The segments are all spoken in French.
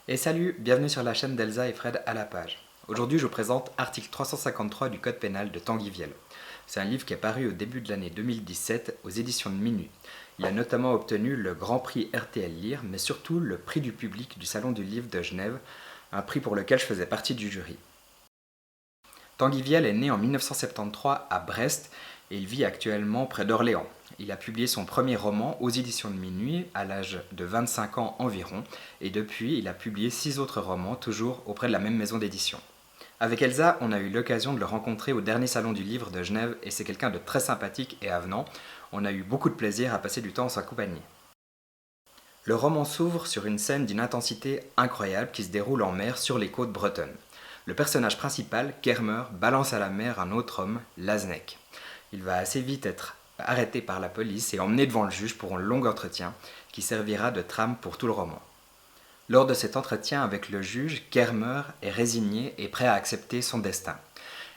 Et salut, bienvenue sur la chaîne d'Elsa et Fred à la page. Aujourd'hui, je vous présente article 353 du Code pénal de Tanguy Viel. C'est un livre qui est paru au début de l'année 2017 aux éditions de Minuit. Il a notamment obtenu le Grand Prix RTL Lire, mais surtout le prix du public du Salon du Livre de Genève, un prix pour lequel je faisais partie du jury. Tanguy Viel est né en 1973 à Brest et il vit actuellement près d'Orléans. Il a publié son premier roman aux éditions de Minuit à l'âge de 25 ans environ et depuis il a publié 6 autres romans toujours auprès de la même maison d'édition. Avec Elsa, on a eu l'occasion de le rencontrer au dernier salon du livre de Genève et c'est quelqu'un de très sympathique et avenant. On a eu beaucoup de plaisir à passer du temps en sa compagnie. Le roman s'ouvre sur une scène d'une intensité incroyable qui se déroule en mer sur les côtes bretonnes. Le personnage principal, Kermer, balance à la mer un autre homme, Lasnek. Il va assez vite être arrêté par la police et emmené devant le juge pour un long entretien qui servira de trame pour tout le roman. Lors de cet entretien avec le juge, Kermer est résigné et prêt à accepter son destin.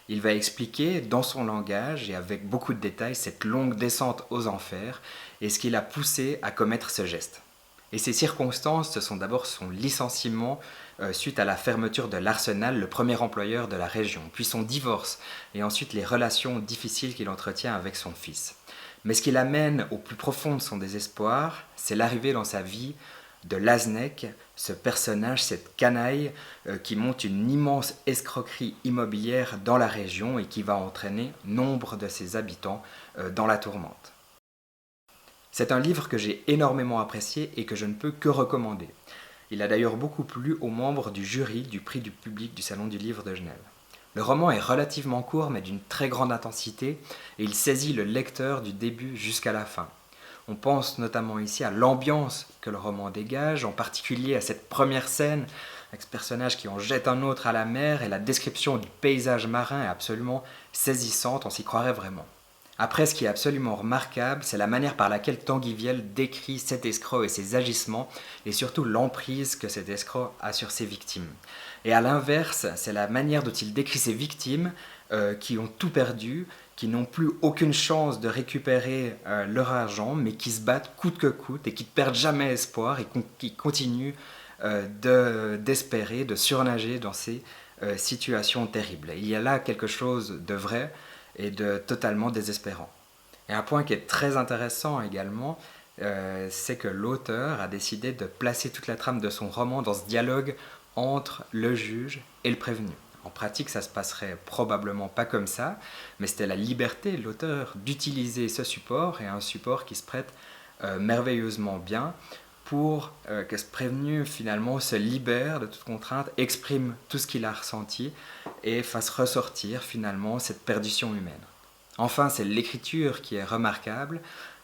Il va expliquer dans son langage et avec beaucoup de détails cette longue descente aux enfers et ce qui l'a poussé à commettre ce geste. Et ces circonstances, ce sont d'abord son licenciement suite à la fermeture de l'Arsenal, le premier employeur de la région, puis son divorce et ensuite les relations difficiles qu'il entretient avec son fils. Mais ce qui l'amène au plus profond de son désespoir, c'est l'arrivée dans sa vie de Lasnek, ce personnage, cette canaille qui monte une immense escroquerie immobilière dans la région et qui va entraîner nombre de ses habitants dans la tourmente. C'est un livre que j'ai énormément apprécié et que je ne peux que recommander. Il a d'ailleurs beaucoup plu aux membres du jury du prix du public du Salon du Livre de Genève. Le roman est relativement court mais d'une très grande intensité et il saisit le lecteur du début jusqu'à la fin. On pense notamment ici à l'ambiance que le roman dégage, en particulier à cette première scène avec ce personnage qui en jette un autre à la mer et la description du paysage marin est absolument saisissante, on s'y croirait vraiment. Après, ce qui est absolument remarquable, c'est la manière par laquelle Tanguy Viel décrit cet escroc et ses agissements, et surtout l'emprise que cet escroc a sur ses victimes. Et à l'inverse, c'est la manière dont il décrit ses victimes qui ont tout perdu, qui n'ont plus aucune chance de récupérer leur argent, mais qui se battent coûte que coûte et qui ne perdent jamais espoir et qui continuent d'espérer, de surnager dans ces situations terribles. Il y a là quelque chose de vrai et de totalement désespérant. Et un point qui est très intéressant également, c'est que l'auteur a décidé de placer toute la trame de son roman dans ce dialogue entre le juge et le prévenu. En pratique, ça se passerait probablement pas comme ça, mais c'était la liberté de l'auteur d'utiliser ce support, et un support qui se prête merveilleusement bien pour que ce prévenu finalement se libère de toute contrainte, exprime tout ce qu'il a ressenti et fasse ressortir finalement cette perdition humaine. Enfin, c'est l'écriture qui est remarquable.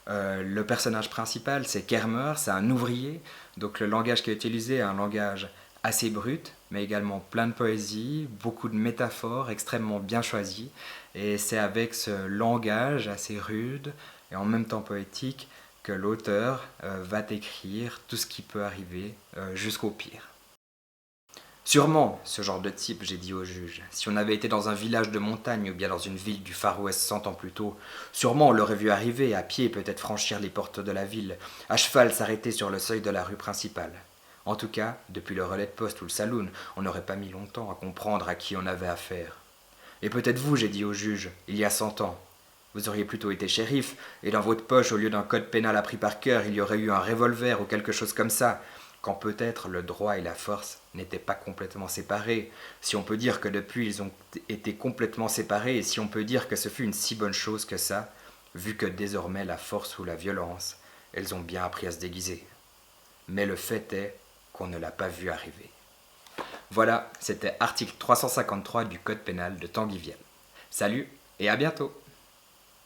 Le personnage principal, c'est Kermer, c'est un ouvrier, donc le langage qui est utilisé est un langage assez brut, mais également plein de poésie, beaucoup de métaphores extrêmement bien choisies, et c'est avec ce langage assez rude et en même temps poétique que l'auteur va décrire tout ce qui peut arriver jusqu'au pire. Sûrement, ce genre de type, j'ai dit au juge. Si on avait été dans un village de montagne ou bien dans une ville du Far West 100 ans plus tôt, sûrement on l'aurait vu arriver, à pied peut-être franchir les portes de la ville, à cheval s'arrêter sur le seuil de la rue principale. En tout cas, depuis le relais de poste ou le saloon, on n'aurait pas mis longtemps à comprendre à qui on avait affaire. Et peut-être vous, j'ai dit au juge, il y a 100 ans. Vous auriez plutôt été shérif, et dans votre poche, au lieu d'un code pénal appris par cœur, il y aurait eu un revolver ou quelque chose comme ça, quand peut-être le droit et la force n'étaient pas complètement séparés, si on peut dire que depuis ils ont été complètement séparés, et si on peut dire que ce fut une si bonne chose que ça, vu que désormais la force ou la violence, elles ont bien appris à se déguiser. Mais le fait est qu'on ne l'a pas vu arriver. Voilà, c'était article 353 du Code pénal de Tanguy Viel. Salut et à bientôt!